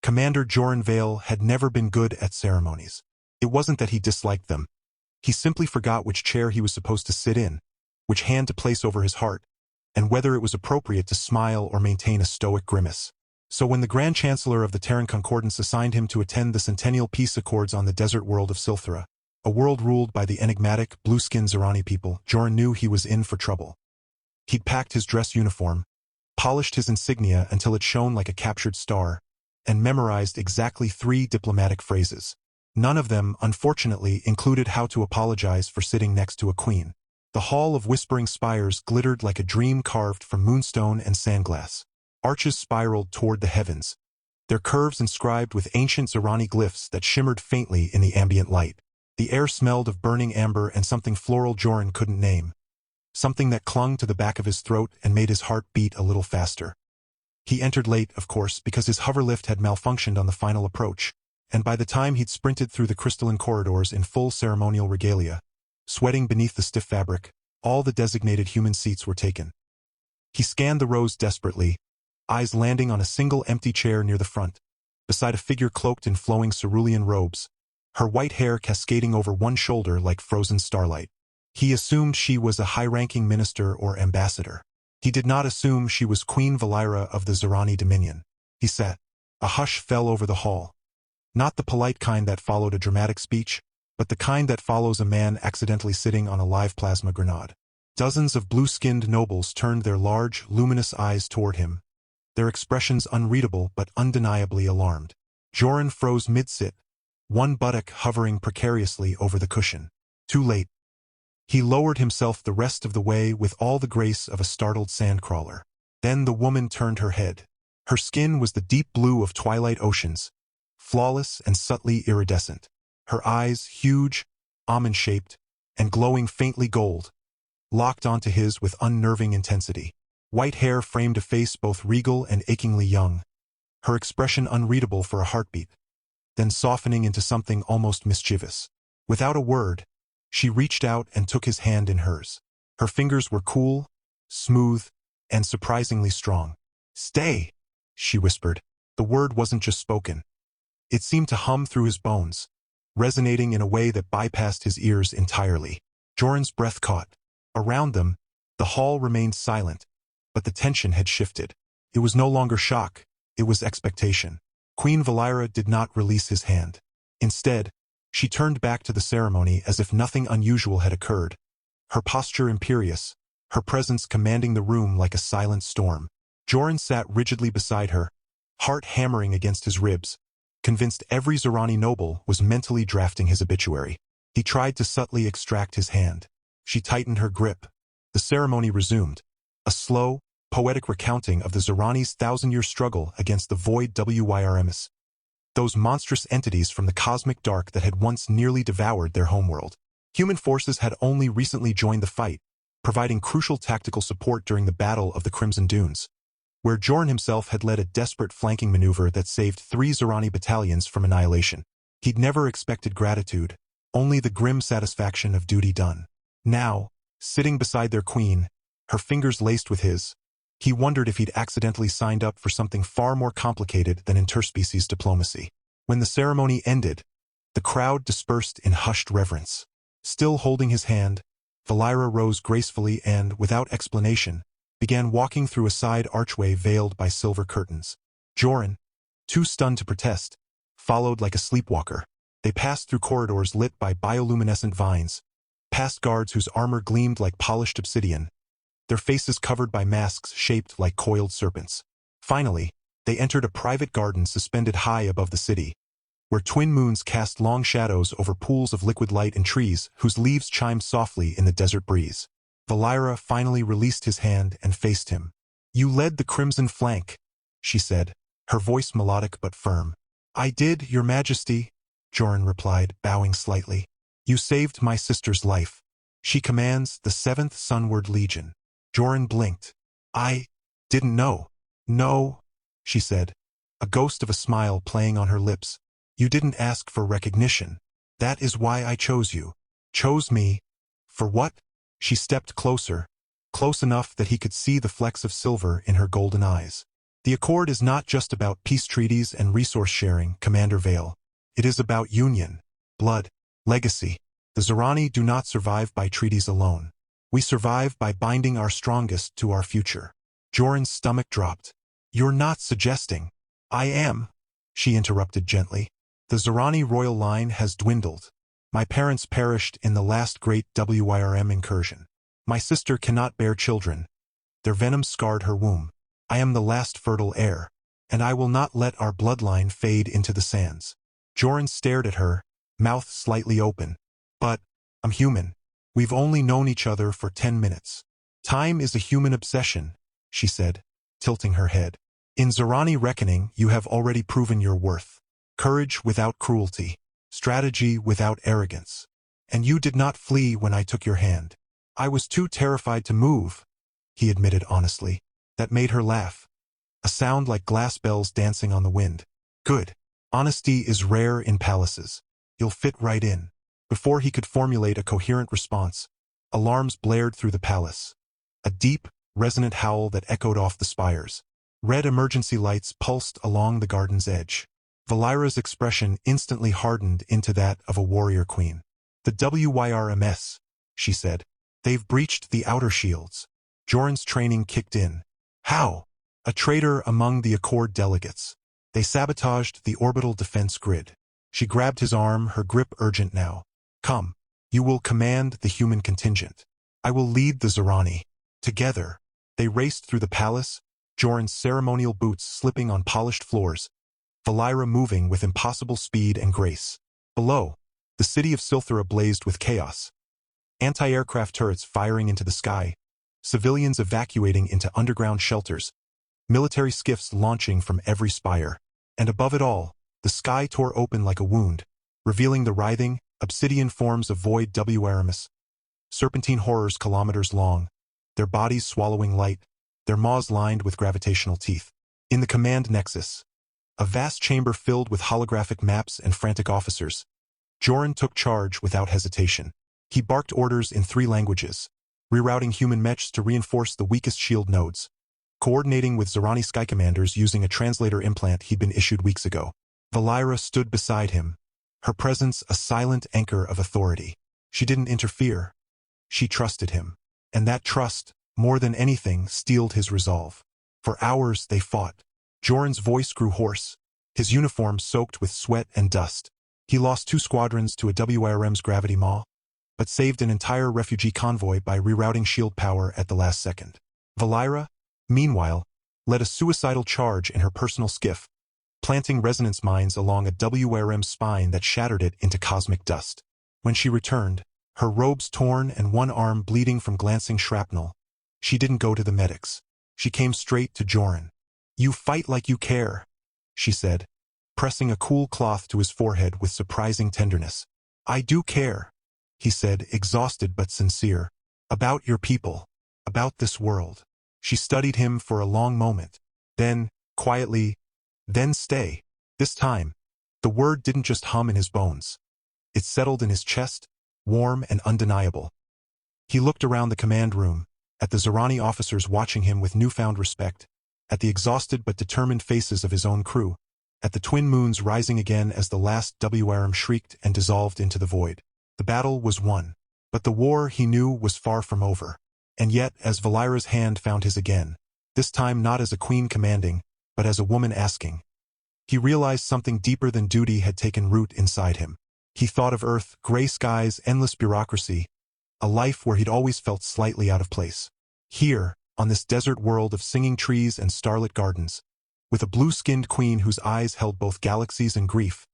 Commander Joran Vale had never been good at ceremonies. It wasn't that he disliked them. He simply forgot which chair he was supposed to sit in, which hand to place over his heart, and whether it was appropriate to smile or maintain a stoic grimace. So when the Grand Chancellor of the Terran Concordance assigned him to attend the Centennial Peace Accords on the desert world of Silthera, a world ruled by the enigmatic, blue-skinned Zerani people, Joran knew he was in for trouble. He'd packed his dress uniform, polished his insignia until it shone like a captured star, and memorized exactly 3 diplomatic phrases. None of them, unfortunately, included how to apologize for sitting next to a queen. The Hall of Whispering Spires glittered like a dream carved from moonstone and sandglass. Arches spiraled toward the heavens, their curves inscribed with ancient Zerani glyphs that shimmered faintly in the ambient light. The air smelled of burning amber and something floral Joran couldn't name. Something that clung to the back of his throat and made his heart beat a little faster. He entered late, of course, because his hoverlift had malfunctioned on the final approach, and by the time he'd sprinted through the crystalline corridors in full ceremonial regalia, sweating beneath the stiff fabric, all the designated human seats were taken. He scanned the rows desperately, eyes landing on a single empty chair near the front, beside a figure cloaked in flowing cerulean robes, her white hair cascading over one shoulder like frozen starlight. He assumed she was a high-ranking minister or ambassador. He did not assume she was Queen Valira of the Zerani Dominion. He sat. A hush fell over the hall. Not the polite kind that followed a dramatic speech, but the kind that follows a man accidentally sitting on a live plasma grenade. Dozens of blue-skinned nobles turned their large, luminous eyes toward him, their expressions unreadable but undeniably alarmed. Joran froze mid-sit, one buttock hovering precariously over the cushion. Too late. He lowered himself the rest of the way with all the grace of a startled sandcrawler. Then the woman turned her head. Her skin was the deep blue of twilight oceans, flawless and subtly iridescent. Her eyes, huge, almond-shaped, and glowing faintly gold, locked onto his with unnerving intensity. White hair framed a face both regal and achingly young, her expression unreadable for a heartbeat, then softening into something almost mischievous. Without a word, she reached out and took his hand in hers. Her fingers were cool, smooth, and surprisingly strong. "Stay," she whispered. The word wasn't just spoken. It seemed to hum through his bones, resonating in a way that bypassed his ears entirely. Joran's breath caught. Around them, the hall remained silent, but the tension had shifted. It was no longer shock, it was expectation. Queen Valira did not release his hand. Instead, she turned back to the ceremony as if nothing unusual had occurred, her posture imperious, her presence commanding the room like a silent storm. Joran sat rigidly beside her, heart hammering against his ribs, convinced every Zerani noble was mentally drafting his obituary. He tried to subtly extract his hand. She tightened her grip. The ceremony resumed, a slow, poetic recounting of the Zerani's 1,000-year struggle against the void WYRMs, those monstrous entities from the cosmic dark that had once nearly devoured their homeworld. Human forces had only recently joined the fight, providing crucial tactical support during the Battle of the Crimson Dunes, where Joran himself had led a desperate flanking maneuver that saved 3 Zerani battalions from annihilation. He'd never expected gratitude, only the grim satisfaction of duty done. Now, sitting beside their queen, her fingers laced with his, he wondered if he'd accidentally signed up for something far more complicated than interspecies diplomacy. When the ceremony ended, the crowd dispersed in hushed reverence. Still holding his hand, Valira rose gracefully and, without explanation, began walking through a side archway veiled by silver curtains. Joran, too stunned to protest, followed like a sleepwalker. They passed through corridors lit by bioluminescent vines, past guards whose armor gleamed like polished obsidian, their faces covered by masks shaped like coiled serpents. Finally, they entered a private garden suspended high above the city, where twin moons cast long shadows over pools of liquid light and trees whose leaves chimed softly in the desert breeze. Valira finally released his hand and faced him. "You led the crimson flank," she said, her voice melodic but firm. "I did, Your Majesty," Joran replied, bowing slightly. "You saved my sister's life. She commands the 7th Sunward Legion." Joran blinked. "I didn't know." "No," she said, a ghost of a smile playing on her lips. "You didn't ask for recognition. That is why I chose you." "Chose me? For what?" She stepped closer, close enough that he could see the flecks of silver in her golden eyes. The Accord is not just about peace treaties and resource sharing, Commander Vale. It is about union, blood, legacy. The Zorani do not survive by treaties alone. We survive by binding our strongest to our future. Joran's stomach dropped. You're not suggesting. I am, she interrupted gently. The Zorani royal line has dwindled. My parents perished in the last great WYRM incursion. My sister cannot bear children. Their venom scarred her womb. I am the last fertile heir, and I will not let our bloodline fade into the sands. Joran stared at her, mouth slightly open. But, I'm human. We've only known each other for 10 minutes. Time is a human obsession, she said, tilting her head. In Zorani reckoning, you have already proven your worth. Courage without cruelty. Strategy without arrogance. And you did not flee when I took your hand. I was too terrified to move, he admitted honestly. That made her laugh. A sound like glass bells dancing on the wind. Good. Honesty is rare in palaces. You'll fit right in. Before he could formulate a coherent response, alarms blared through the palace. A deep, resonant howl that echoed off the spires. Red emergency lights pulsed along the garden's edge. Valira's expression instantly hardened into that of a warrior queen. The WYRMS, she said. They've breached the outer shields. Joran's training kicked in. How? A traitor among the Accord delegates. They sabotaged the orbital defense grid. She grabbed his arm, her grip urgent now. Come. You will command the human contingent. I will lead the Zorani. Together. They raced through the palace, Joran's ceremonial boots slipping on polished floors, Valira moving with impossible speed and grace. Below, the city of Silthera blazed with chaos. Anti-aircraft turrets firing into the sky, civilians evacuating into underground shelters, military skiffs launching from every spire. And above it all, the sky tore open like a wound, revealing the writhing, obsidian forms of void WRMS, serpentine horrors kilometers long, their bodies swallowing light, their maws lined with gravitational teeth. In the command nexus, a vast chamber filled with holographic maps and frantic officers, Joran took charge without hesitation. He barked orders in 3 languages, rerouting human mechs to reinforce the weakest shield nodes, coordinating with Zorani sky commanders using a translator implant he'd been issued weeks ago. Valira stood beside him, her presence a silent anchor of authority. She didn't interfere. She trusted him. And that trust, more than anything, steeled his resolve. For hours they fought. Joran's voice grew hoarse, his uniform soaked with sweat and dust. He lost 2 squadrons to a WIRM's gravity maw, but saved an entire refugee convoy by rerouting shield power at the last second. Valira, meanwhile, led a suicidal charge in her personal skiff, planting resonance mines along a WRM spine that shattered it into cosmic dust. When she returned, her robes torn and one arm bleeding from glancing shrapnel, she didn't go to the medics. She came straight to Joran. "You fight like you care," she said, pressing a cool cloth to his forehead with surprising tenderness. "I do care," he said, exhausted but sincere. "About your people. About this world." She studied him for a long moment. Then, quietly, "Then stay." This time, the word didn't just hum in his bones. It settled in his chest, warm and undeniable. He looked around the command room, at the Zorani officers watching him with newfound respect, at the exhausted but determined faces of his own crew, at the twin moons rising again as the last WRM shrieked and dissolved into the void. The battle was won, but the war, he knew, was far from over. And yet, as Valira's hand found his again, this time not as a queen commanding, but as a woman asking, he realized something deeper than duty had taken root inside him. He thought of Earth, gray skies, endless bureaucracy, a life where he'd always felt slightly out of place. Here, on this desert world of singing trees and starlit gardens, with a blue-skinned queen whose eyes held both galaxies and grief,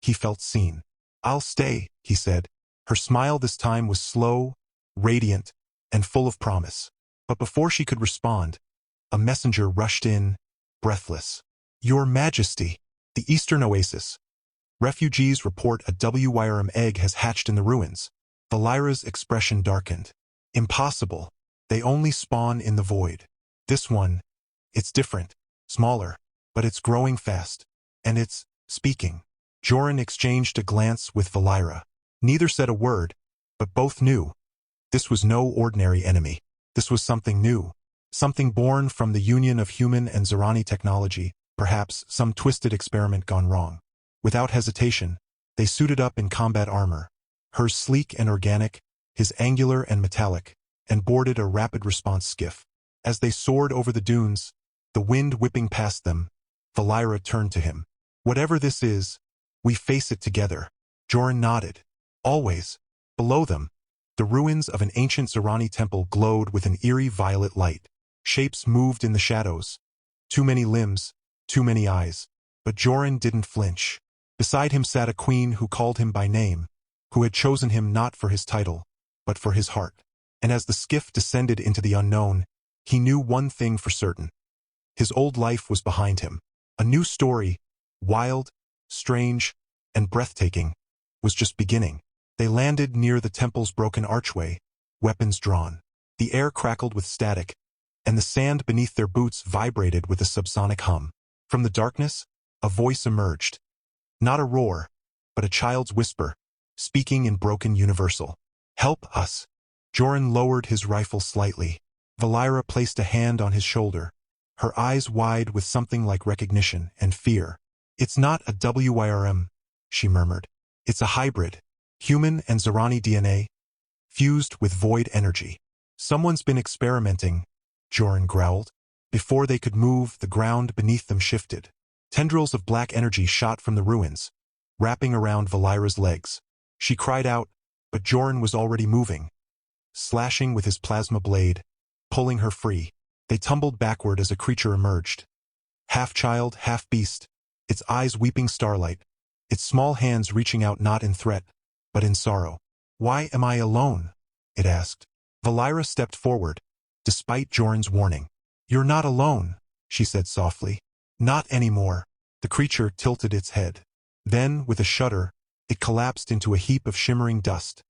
he felt seen. "I'll stay," he said. Her smile this time was slow, radiant, and full of promise. But before she could respond, a messenger rushed in, breathless. "Your Majesty, the Eastern Oasis. Refugees report a WYRM egg has hatched in the ruins." Valira's expression darkened. "Impossible. They only spawn in the void. This one, it's different, smaller, but it's growing fast. And it's speaking." Joran exchanged a glance with Valira. Neither said a word, but both knew. This was no ordinary enemy. This was something new, Something born from the union of human and Zerani technology, perhaps some twisted experiment gone wrong. Without hesitation, they suited up in combat armor, hers sleek and organic, his angular and metallic, and boarded a rapid response skiff. As they soared over the dunes, the wind whipping past them, Valira turned to him. "Whatever this is, we face it together." Joran nodded. Always. Below them, the ruins of an ancient Zerani temple glowed with an eerie violet light. Shapes moved in the shadows. Too many limbs, too many eyes. But Joran didn't flinch. Beside him sat a queen who called him by name, who had chosen him not for his title, but for his heart. And as the skiff descended into the unknown, he knew one thing for certain. His old life was behind him. A new story, wild, strange, and breathtaking, was just beginning. They landed near the temple's broken archway, weapons drawn. The air crackled with static, and the sand beneath their boots vibrated with a subsonic hum. From the darkness, a voice emerged. Not a roar, but a child's whisper, speaking in broken universal. "Help us." Joran lowered his rifle slightly. Valira placed a hand on his shoulder, her eyes wide with something like recognition and fear. "It's not a WYRM," she murmured. "It's a hybrid, human and Zerani DNA, fused with void energy." "Someone's been experimenting," Joran growled. Before they could move, the ground beneath them shifted. Tendrils of black energy shot from the ruins, wrapping around Valira's legs. She cried out, but Joran was already moving, slashing with his plasma blade, pulling her free. They tumbled backward as a creature emerged. Half child, half beast, its eyes weeping starlight, its small hands reaching out not in threat, but in sorrow. "Why am I alone?" it asked. Valira stepped forward, despite Joran's warning. "You're not alone," she said softly. "Not anymore." The creature tilted its head. Then, with a shudder, it collapsed into a heap of shimmering dust,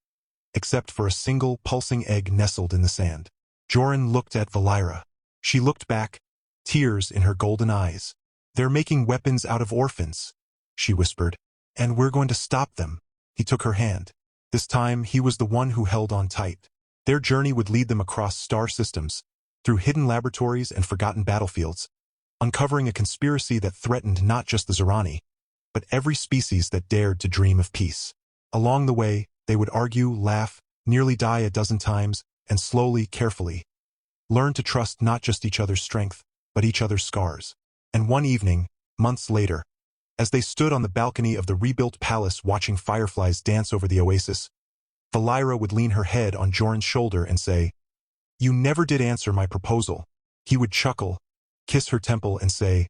except for a single pulsing egg nestled in the sand. Joran looked at Valira. She looked back, tears in her golden eyes. "They're making weapons out of orphans," she whispered. "And we're going to stop them." He took her hand. This time, he was the one who held on tight. Their journey would lead them across star systems, through hidden laboratories and forgotten battlefields, uncovering a conspiracy that threatened not just the Zerani, but every species that dared to dream of peace. Along the way, they would argue, laugh, nearly die a dozen times, and slowly, carefully, learn to trust not just each other's strength, but each other's scars. And one evening, months later, as they stood on the balcony of the rebuilt palace watching fireflies dance over the oasis, Valira would lean her head on Joran's shoulder and say, "You never did answer my proposal." He would chuckle, kiss her temple and say,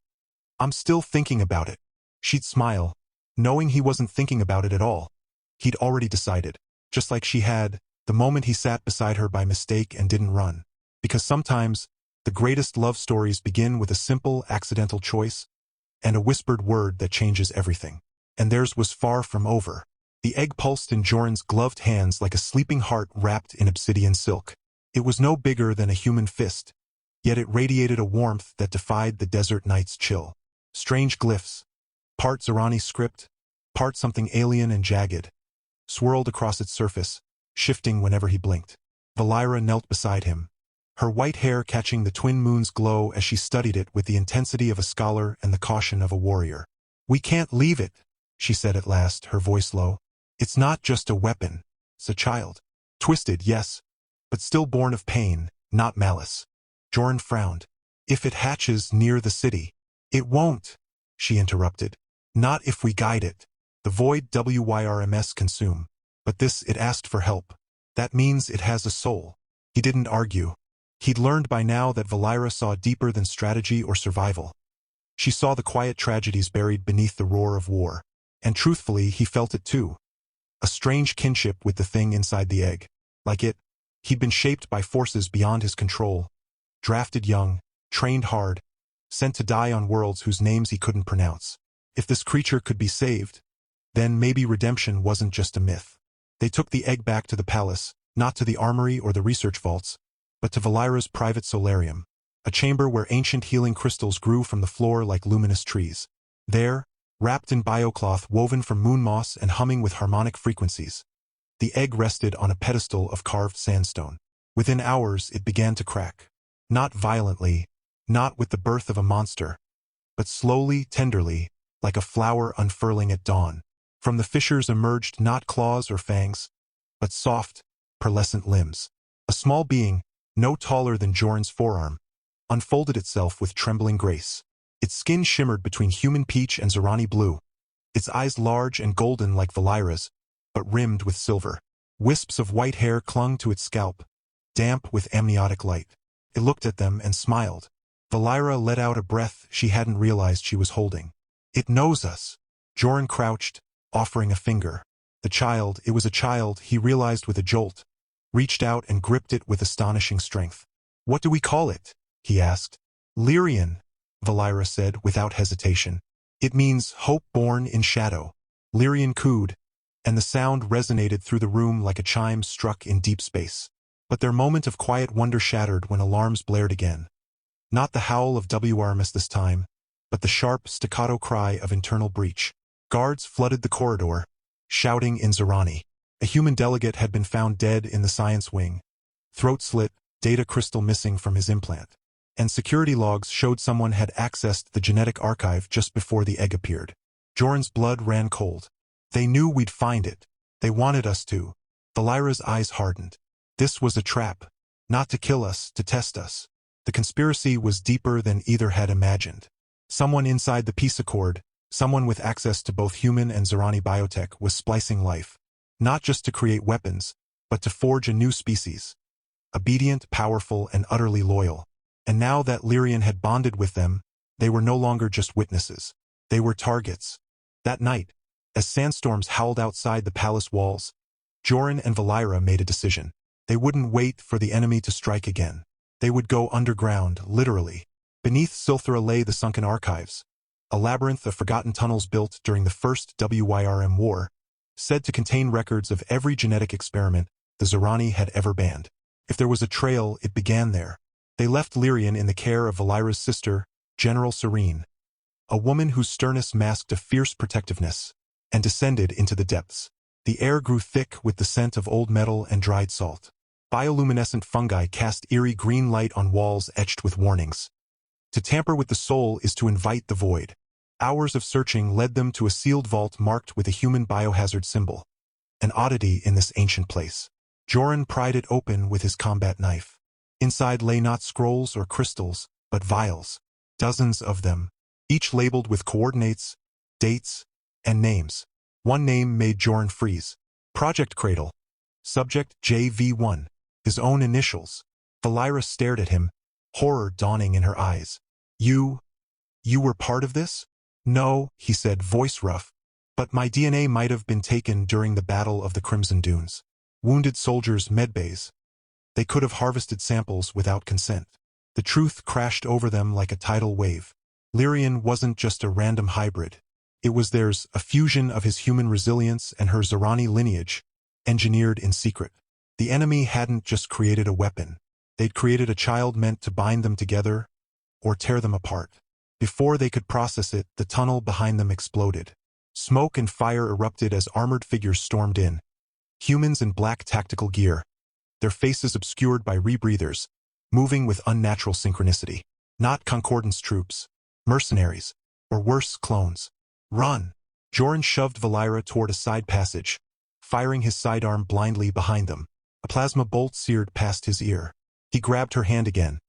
"I'm still thinking about it." She'd smile, knowing he wasn't thinking about it at all. He'd already decided, just like she had, the moment he sat beside her by mistake and didn't run. Because sometimes, the greatest love stories begin with a simple, accidental choice, and a whispered word that changes everything. And theirs was far from over. The egg pulsed in Joran's gloved hands like a sleeping heart wrapped in obsidian silk. It was no bigger than a human fist, yet it radiated a warmth that defied the desert night's chill. Strange glyphs, part Zerani script, part something alien and jagged, swirled across its surface, shifting whenever he blinked. Valira knelt beside him, her white hair catching the twin moon's glow as she studied it with the intensity of a scholar and the caution of a warrior. "We can't leave it," she said at last, her voice low. "It's not just a weapon, it's a child. Twisted, yes, but still born of pain, not malice." Joran frowned. "If it hatches near the city." "It won't," she interrupted. "Not if we guide it. The void WYRMS consume. But this, it asked for help. That means it has a soul." He didn't argue. He'd learned by now that Valira saw deeper than strategy or survival. She saw the quiet tragedies buried beneath the roar of war. And truthfully, he felt it too. A strange kinship with the thing inside the egg. Like it, he'd been shaped by forces beyond his control. Drafted young, trained hard, sent to die on worlds whose names he couldn't pronounce. If this creature could be saved, then maybe redemption wasn't just a myth. They took the egg back to the palace, not to the armory or the research vaults, but to Valira's private solarium, a chamber where ancient healing crystals grew from the floor like luminous trees. There, wrapped in biocloth woven from moon moss and humming with harmonic frequencies, the egg rested on a pedestal of carved sandstone. Within hours, it began to crack. Not violently, not with the birth of a monster, but slowly, tenderly, like a flower unfurling at dawn. From the fissures emerged not claws or fangs, but soft, pearlescent limbs. A small being, no taller than Joran's forearm, unfolded itself with trembling grace. Its skin shimmered between human peach and Zorani blue, its eyes large and golden like Valira's, but rimmed with silver. Wisps of white hair clung to its scalp, damp with amniotic light. It looked at them and smiled. Valira let out a breath she hadn't realized she was holding. It knows us. Joran crouched, offering a finger. The child, it was a child, he realized with a jolt, reached out and gripped it with astonishing strength. What do we call it? He asked. Lyrian, Valira said without hesitation. It means hope born in shadow. Lyrian cooed, and the sound resonated through the room like a chime struck in deep space. But their moment of quiet wonder shattered when alarms blared again. Not the howl of WRMS this time, but the sharp, staccato cry of internal breach. Guards flooded the corridor, shouting in Zorani. A human delegate had been found dead in the science wing, throat slit, data crystal missing from his implant. And security logs showed someone had accessed the genetic archive just before the egg appeared. Joran's blood ran cold. They knew we'd find it. They wanted us to. Valira's eyes hardened. This was a trap. Not to kill us, to test us. The conspiracy was deeper than either had imagined. Someone inside the peace accord, someone with access to both human and Zorani biotech, was splicing life. Not just to create weapons, but to forge a new species. Obedient, powerful, and utterly loyal. And now that Lyrian had bonded with them, they were no longer just witnesses. They were targets. That night, as sandstorms howled outside the palace walls, Joran and Valira made a decision. They wouldn't wait for the enemy to strike again. They would go underground, literally. Beneath Silthra lay the sunken archives, a labyrinth of forgotten tunnels built during the first WYRM war, said to contain records of every genetic experiment the Zorani had ever banned. If there was a trail, it began there. They left Lyrian in the care of Valira's sister, General Serene, a woman whose sternness masked a fierce protectiveness, and descended into the depths. The air grew thick with the scent of old metal and dried salt. Bioluminescent fungi cast eerie green light on walls etched with warnings. To tamper with the soul is to invite the void. Hours of searching led them to a sealed vault marked with a human biohazard symbol, an oddity in this ancient place. Joran pried it open with his combat knife. Inside lay not scrolls or crystals, but vials. Dozens of them, each labeled with coordinates, dates, and names. One name made Joran freeze. Project Cradle. Subject JV1. His own initials. Valira stared at him, horror dawning in her eyes. You were part of this? No, he said, voice rough. But my DNA might have been taken during the Battle of the Crimson Dunes. Wounded soldiers' medbays. They could have harvested samples without consent. The truth crashed over them like a tidal wave. Lyrian wasn't just a random hybrid. It was theirs, a fusion of his human resilience and her Zorani lineage, engineered in secret. The enemy hadn't just created a weapon. They'd created a child meant to bind them together or tear them apart. Before they could process it, the tunnel behind them exploded. Smoke and fire erupted as armored figures stormed in. Humans in black tactical gear, their faces obscured by rebreathers, moving with unnatural synchronicity. Not Concordance troops, mercenaries, or worse, clones. Run! Joran shoved Valira toward a side passage, firing his sidearm blindly behind them. A plasma bolt seared past his ear. He grabbed her hand again,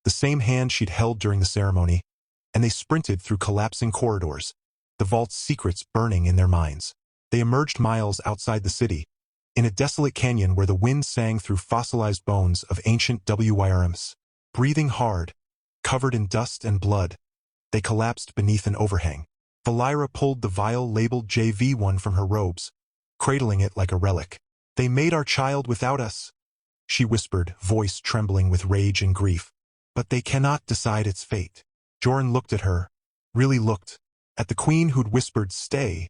the same hand she'd held during the ceremony, and they sprinted through collapsing corridors, the vault's secrets burning in their minds. They emerged miles outside the city, in a desolate canyon where the wind sang through fossilized bones of ancient WYRMs. Breathing hard, covered in dust and blood, they collapsed beneath an overhang. Valira pulled the vial labeled JV1 from her robes, cradling it like a relic. They made our child without us, she whispered, voice trembling with rage and grief. But they cannot decide its fate. Joran looked at her, really looked, at the queen who'd whispered stay,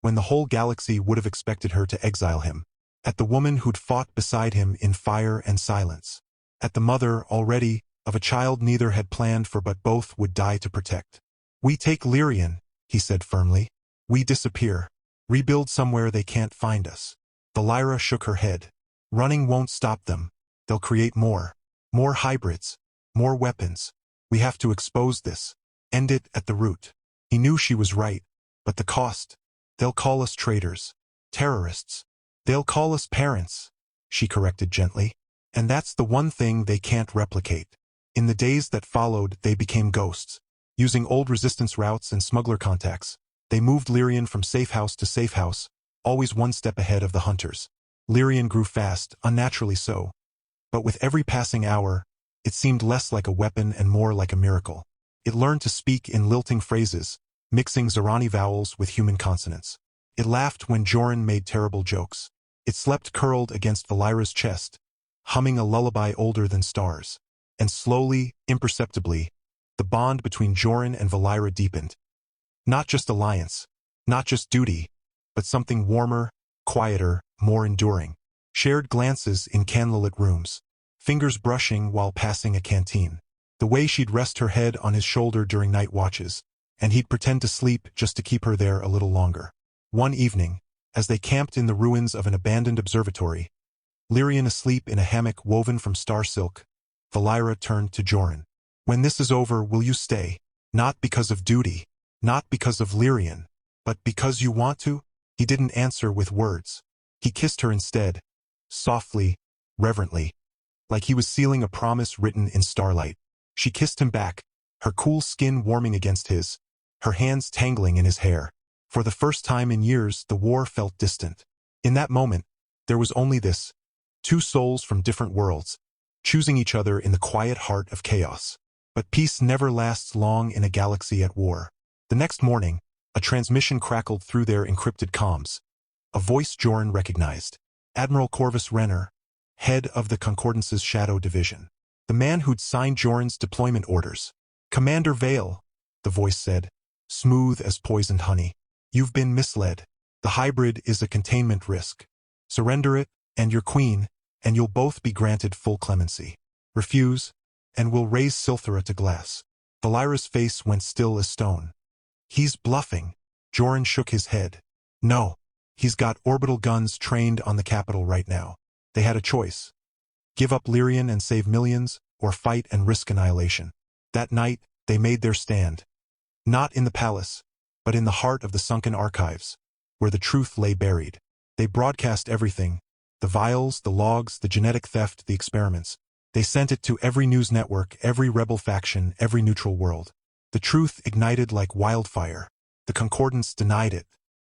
when the whole galaxy would have expected her to exile him. At the woman who'd fought beside him in fire and silence. At the mother, already, of a child neither had planned for but both would die to protect. We take Lyrian, he said firmly. We disappear. Rebuild somewhere they can't find us. Valira shook her head. Running won't stop them. They'll create more. More hybrids. More weapons. We have to expose this. End it at the root. He knew she was right, but the cost. They'll call us traitors. Terrorists. They'll call us parents, she corrected gently. And that's the one thing they can't replicate. In the days that followed, they became ghosts. Using old resistance routes and smuggler contacts, they moved Lyrian from safe house to safe house, always one step ahead of the hunters. Lyrian grew fast, unnaturally so. But with every passing hour, it seemed less like a weapon and more like a miracle. It learned to speak in lilting phrases, mixing Zorani vowels with human consonants. It laughed when Joran made terrible jokes. It slept curled against Valira's chest, humming a lullaby older than stars. And slowly, imperceptibly, the bond between Joran and Valira deepened. Not just alliance, not just duty, but something warmer, quieter, more enduring. Shared glances in candlelit rooms, fingers brushing while passing a canteen. The way she'd rest her head on his shoulder during night watches, and he'd pretend to sleep just to keep her there a little longer. One evening, as they camped in the ruins of an abandoned observatory, Lyrian asleep in a hammock woven from star silk, Valira turned to Joran. When this is over, will you stay? Not because of duty, not because of Lyrian, but because you want to? He didn't answer with words. He kissed her instead, softly, reverently, like he was sealing a promise written in starlight. She kissed him back, her cool skin warming against his, her hands tangling in his hair. For the first time in years, the war felt distant. In that moment, there was only this, two souls from different worlds, choosing each other in the quiet heart of chaos. But peace never lasts long in a galaxy at war. The next morning, a transmission crackled through their encrypted comms. A voice Joran recognized. Admiral Corvus Renner, head of the Concordance's Shadow Division. The man who'd signed Joran's deployment orders. Commander Vale, the voice said, smooth as poisoned honey. You've been misled. The hybrid is a containment risk. Surrender it, and your queen, and you'll both be granted full clemency. Refuse, and we'll raise Silthera to glass. Valira's face went still as stone. He's bluffing. Joran shook his head. No. He's got orbital guns trained on the capital right now. They had a choice. Give up Lyrian and save millions, or fight and risk annihilation. That night, they made their stand. Not in the palace, but in the heart of the sunken archives, where the truth lay buried. They broadcast everything, the vials, the logs, the genetic theft, the experiments. They sent it to every news network, every rebel faction, every neutral world. The truth ignited like wildfire. The Concordance denied it.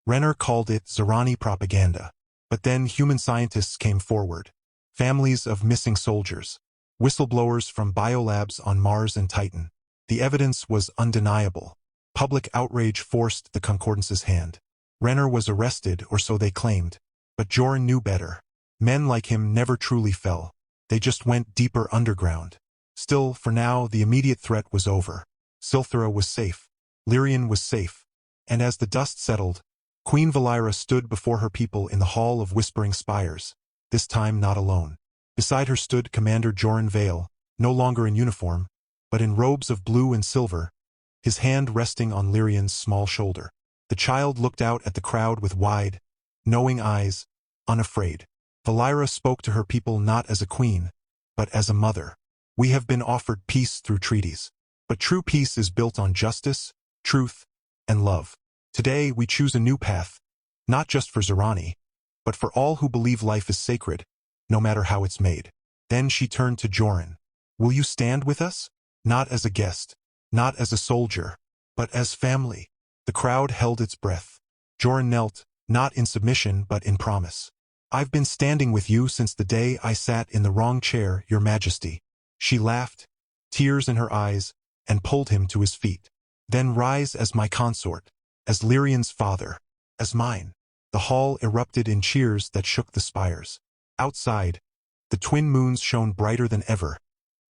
Renner called it Zorani propaganda. But then human scientists came forward. Families of missing soldiers. Whistleblowers from biolabs on Mars and Titan. The evidence was undeniable. Public outrage forced the Concordance's hand. Renner was arrested, or so they claimed. But Joran knew better. Men like him never truly fell. They just went deeper underground. Still, for now, the immediate threat was over. Silthera was safe. Lyrian was safe. And as the dust settled, Queen Valira stood before her people in the Hall of Whispering Spires, this time not alone. Beside her stood Commander Joran Vale, no longer in uniform, but in robes of blue and silver, his hand resting on Lyrian's small shoulder. The child looked out at the crowd with wide, knowing eyes, unafraid. Valira spoke to her people not as a queen, but as a mother. We have been offered peace through treaties. But true peace is built on justice, truth, and love. Today we choose a new path, not just for Zorani, but for all who believe life is sacred, no matter how it's made. Then she turned to Joran. Will you stand with us? Not as a guest, not as a soldier, but as family. The crowd held its breath. Joran knelt, not in submission but in promise. I've been standing with you since the day I sat in the wrong chair, Your Majesty. She laughed, tears in her eyes, and pulled him to his feet. Then rise as my consort, as Lyrian's father, as mine. The hall erupted in cheers that shook the spires. Outside, the twin moons shone brighter than ever,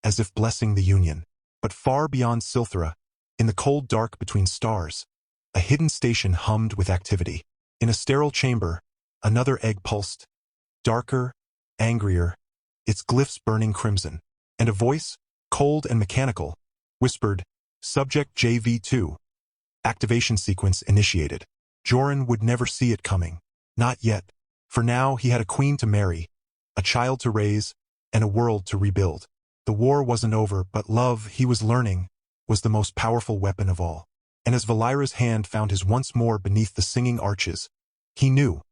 as if blessing the union. But far beyond Silthera, in the cold dark between stars, a hidden station hummed with activity. In a sterile chamber, another egg pulsed, darker, angrier, its glyphs burning crimson. And a voice, cold and mechanical, whispered, Subject JV2. Activation sequence initiated. Joran would never see it coming. Not yet. For now he had a queen to marry, a child to raise, and a world to rebuild. The war wasn't over, but love, he was learning, was the most powerful weapon of all. And as Valira's hand found his once more beneath the singing arches, he knew,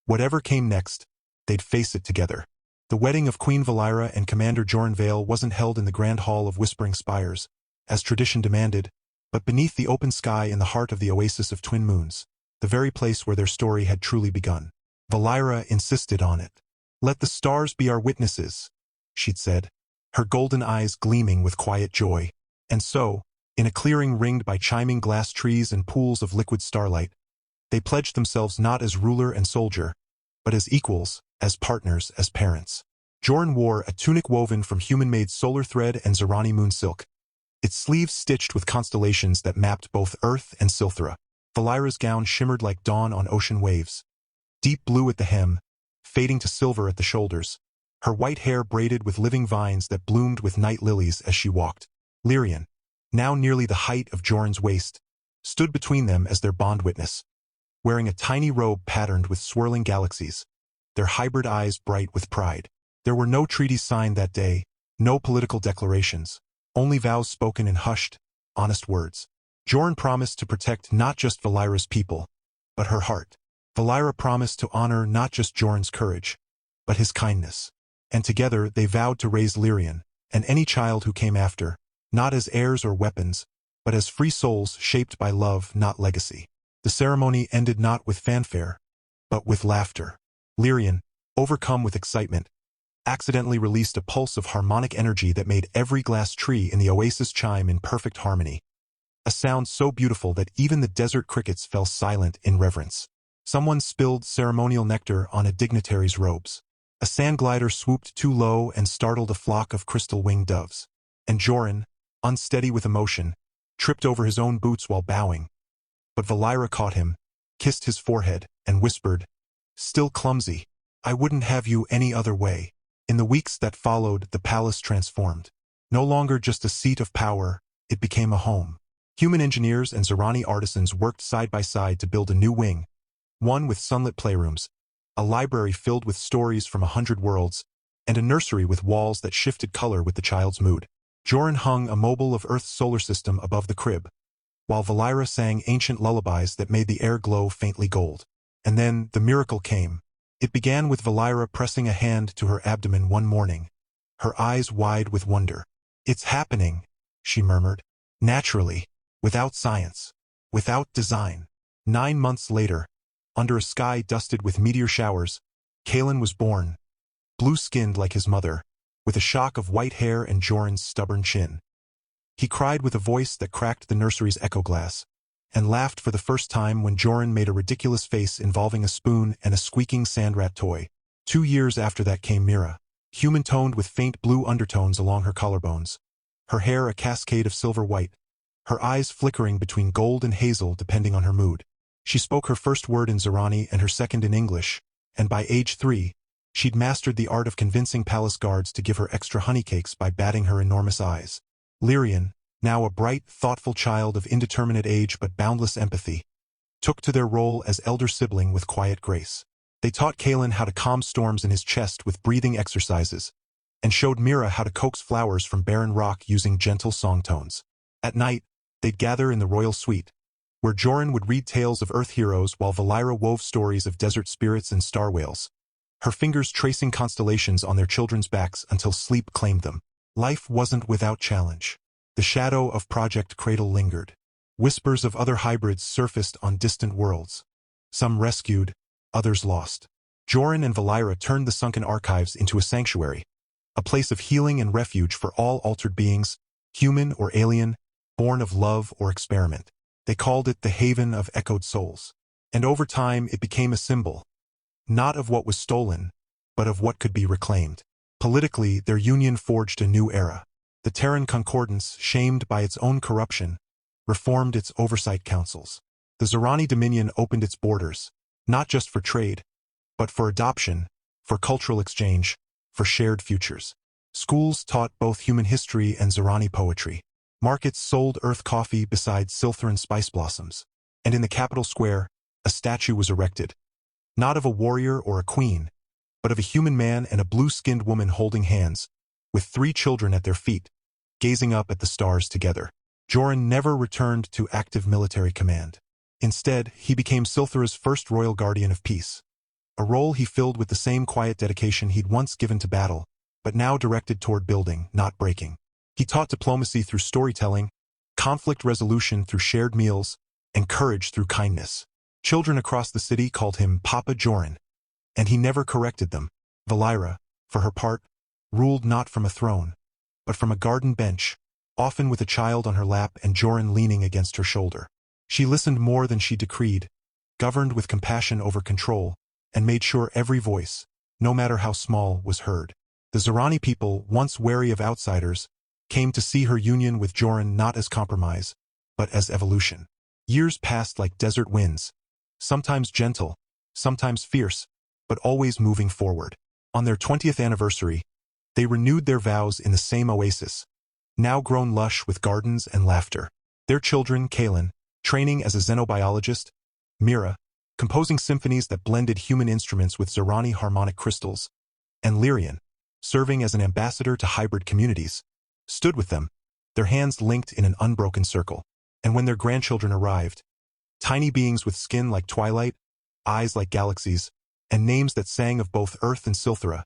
whatever came next, they'd face it together. The wedding of Queen Valira and Commander Joran Vale wasn't held in the Grand Hall of Whispering Spires, as tradition demanded, but beneath the open sky in the heart of the Oasis of Twin Moons, the very place where their story had truly begun. Valira insisted on it. "Let the stars be our witnesses," she'd said, her golden eyes gleaming with quiet joy. And so, in a clearing ringed by chiming glass trees and pools of liquid starlight, they pledged themselves not as ruler and soldier, but as equals, as partners, as parents. Joran wore a tunic woven from human-made solar thread and Zerani moon silk, its sleeves stitched with constellations that mapped both Earth and Silthra. Valira's gown shimmered like dawn on ocean waves, deep blue at the hem, fading to silver at the shoulders, her white hair braided with living vines that bloomed with night lilies as she walked. Lyrian, now nearly the height of Joran's waist, stood between them as their bond witness, wearing a tiny robe patterned with swirling galaxies, their hybrid eyes bright with pride. There were no treaties signed that day, no political declarations, only vows spoken in hushed, honest words. Joran promised to protect not just Valira's people, but her heart. Valira promised to honor not just Joran's courage, but his kindness. And together they vowed to raise Lyrian, and any child who came after, not as heirs or weapons, but as free souls shaped by love, not legacy. The ceremony ended not with fanfare, but with laughter. Lyrian, overcome with excitement, accidentally released a pulse of harmonic energy that made every glass tree in the oasis chime in perfect harmony. A sound so beautiful that even the desert crickets fell silent in reverence. Someone spilled ceremonial nectar on a dignitary's robes. A sand glider swooped too low and startled a flock of crystal-winged doves. And Joran, unsteady with emotion, tripped over his own boots while bowing. But Valira caught him, kissed his forehead, and whispered, "Still clumsy, I wouldn't have you any other way." In the weeks that followed, the palace transformed. No longer just a seat of power, it became a home. Human engineers and Zerani artisans worked side by side to build a new wing, one with sunlit playrooms, a library filled with stories from 100 worlds, and a nursery with walls that shifted color with the child's mood. Joran hung a mobile of Earth's solar system above the crib, while Valira sang ancient lullabies that made the air glow faintly gold. And then the miracle came. It began with Valira pressing a hand to her abdomen one morning, her eyes wide with wonder. "It's happening," she murmured, "naturally, without science, without design." 9 months later, under a sky dusted with meteor showers, Kalen was born, blue-skinned like his mother, with a shock of white hair and Joran's stubborn chin. He cried with a voice that cracked the nursery's echo glass, and laughed for the first time when Joran made a ridiculous face involving a spoon and a squeaking sand-rat toy. 2 years after that came Mira, human-toned with faint blue undertones along her collarbones, her hair a cascade of silver white, her eyes flickering between gold and hazel depending on her mood. She spoke her first word in Zerani and her second in English, and by age 3, she'd mastered the art of convincing palace guards to give her extra honeycakes by batting her enormous eyes. Lyrian, now a bright, thoughtful child of indeterminate age but boundless empathy, took to their role as elder sibling with quiet grace. They taught Kalen how to calm storms in his chest with breathing exercises, and showed Mira how to coax flowers from barren rock using gentle song tones. At night, they'd gather in the royal suite, where Joran would read tales of Earth heroes while Valira wove stories of desert spirits and star whales, her fingers tracing constellations on their children's backs until sleep claimed them. Life wasn't without challenge. The shadow of Project Cradle lingered. Whispers of other hybrids surfaced on distant worlds. Some rescued, others lost. Joran and Valira turned the sunken archives into a sanctuary, a place of healing and refuge for all altered beings, human or alien, born of love or experiment. They called it the Haven of Echoed Souls. And over time it became a symbol, not of what was stolen, but of what could be reclaimed. Politically, their union forged a new era. The Terran Concordance, shamed by its own corruption, reformed its oversight councils. The Zerani Dominion opened its borders, not just for trade, but for adoption, for cultural exchange, for shared futures. Schools taught both human history and Zerani poetry. Markets sold earth coffee beside Silthran spice blossoms. And in the capital square, a statue was erected, not of a warrior or a queen, but of a human man and a blue-skinned woman holding hands, with 3 children at their feet, gazing up at the stars together. Joran never returned to active military command. Instead, he became Silthera's first royal guardian of peace, a role he filled with the same quiet dedication he'd once given to battle, but now directed toward building, not breaking. He taught diplomacy through storytelling, conflict resolution through shared meals, and courage through kindness. Children across the city called him Papa Joran, and he never corrected them. Valira, for her part, ruled not from a throne, but from a garden bench, often with a child on her lap and Joran leaning against her shoulder. She listened more than she decreed, governed with compassion over control, and made sure every voice, no matter how small, was heard. The Zorani people, once wary of outsiders, came to see her union with Joran not as compromise, but as evolution. Years passed like desert winds, sometimes gentle, sometimes fierce, but always moving forward. On their 20th anniversary, they renewed their vows in the same oasis, now grown lush with gardens and laughter. Their children, Kaelin, training as a xenobiologist, Mira, composing symphonies that blended human instruments with Zorani harmonic crystals, and Lyrian, serving as an ambassador to hybrid communities, stood with them, their hands linked in an unbroken circle. And when their grandchildren arrived, tiny beings with skin like twilight, eyes like galaxies, and names that sang of both Earth and Silthera,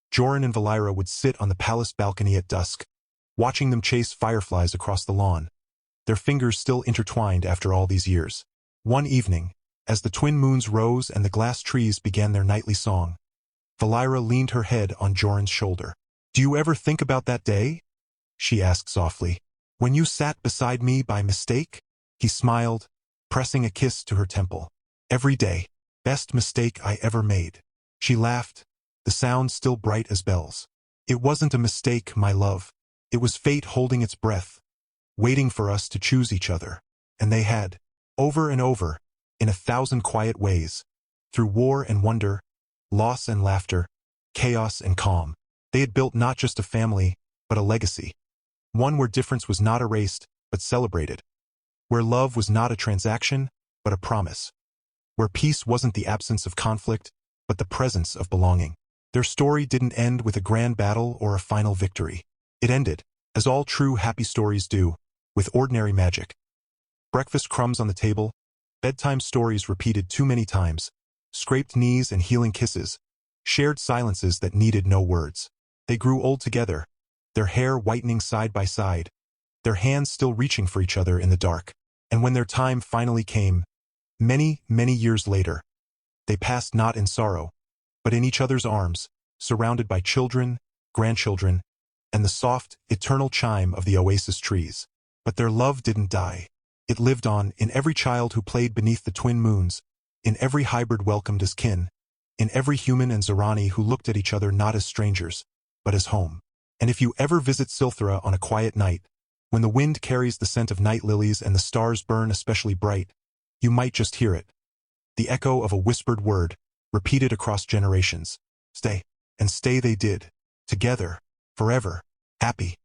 Joran and Valira would sit on the palace balcony at dusk, watching them chase fireflies across the lawn, their fingers still intertwined after all these years. One evening, as the twin moons rose and the glass trees began their nightly song, Valira leaned her head on Joran's shoulder. "Do you ever think about that day?" she asked softly. "When you sat beside me by mistake?" He smiled, pressing a kiss to her temple. "Every day. Best mistake I ever made." She laughed, the sound still bright as bells. "It wasn't a mistake, my love. It was fate holding its breath, waiting for us to choose each other. And they had, over and over, in 1,000 quiet ways, through war and wonder, loss and laughter, chaos and calm. They had built not just a family, but a legacy. One where difference was not erased, but celebrated. Where love was not a transaction, but a promise. Where peace wasn't the absence of conflict, but the presence of belonging. Their story didn't end with a grand battle or a final victory. It ended, as all true happy stories do, with ordinary magic. Breakfast crumbs on the table, bedtime stories repeated too many times, scraped knees and healing kisses, shared silences that needed no words. They grew old together, their hair whitening side by side, their hands still reaching for each other in the dark. And when their time finally came, many, many years later, they passed not in sorrow, but in each other's arms, surrounded by children, grandchildren, and the soft, eternal chime of the oasis trees. But their love didn't die. It lived on in every child who played beneath the twin moons, in every hybrid welcomed as kin, in every human and Zorani who looked at each other not as strangers, but as home. And if you ever visit Silthera on a quiet night, when the wind carries the scent of night lilies and the stars burn especially bright, you might just hear it. The echo of a whispered word, repeated across generations. Stay. And stay they did. Together. Forever. Happy.